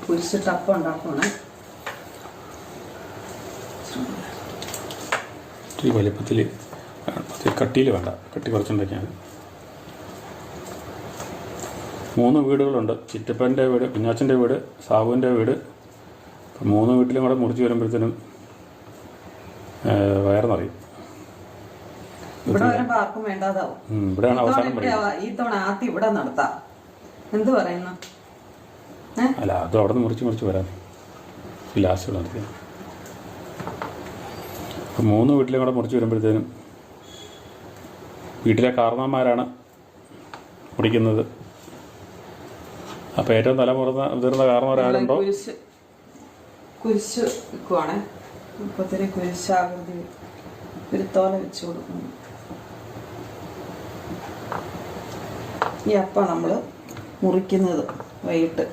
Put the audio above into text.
കുരിശിട്ട് അപ്പം ഉണ്ടാക്കണേ. ഇത്തിരി വലിപ്പത്തിൽ കട്ടിയിൽ വേണ്ട, കട്ടി കുറച്ചുണ്ടാക്കിയാൽ. 3 വീടുകളുണ്ട്. ചിറ്റപ്പൻ്റെ വീട്, കുഞ്ഞാച്ചൻ്റെ വീട്, സാബുവിൻ്റെ വീട്. 3 വീട്ടിലും കൂടെ മുറിച്ച് വരുമ്പോഴത്തേനും വയറിന്നറിയും. ഇവിടെ വരുമ്പോ ആർക്കും വേണ്ടാതാവും. ഇവിടെയാണ് അവസാനം ഈ തവണ ആദ്യം ഇവിടെ നടത്താം. എന്ത് പറയുന്നു? അല്ല, അത് അവിടെ നിന്ന് മുറിച്ച് വരാം. ലാസ്റ്റ് നടത്തി 3 വീട്ടിലും കൂടെ മുറിച്ച് വരുമ്പോഴത്തേനും വീട്ടിലെ കാരണവന്മാരാണ് മുറിക്കുന്നത്. അപ്പോൾ ഏറ്റവും മുതിർന്ന കാരണവരാരുണ്ടോ കുരിശ് വെക്കുവാണേ. ഇപ്പത്തിന് കുരിശാകൃതി ഒരു തോല വെച്ച് കൊടുക്കുന്നു. ഈ അപ്പം നമ്മൾ മുറിക്കുന്നത് വൈകിട്ട്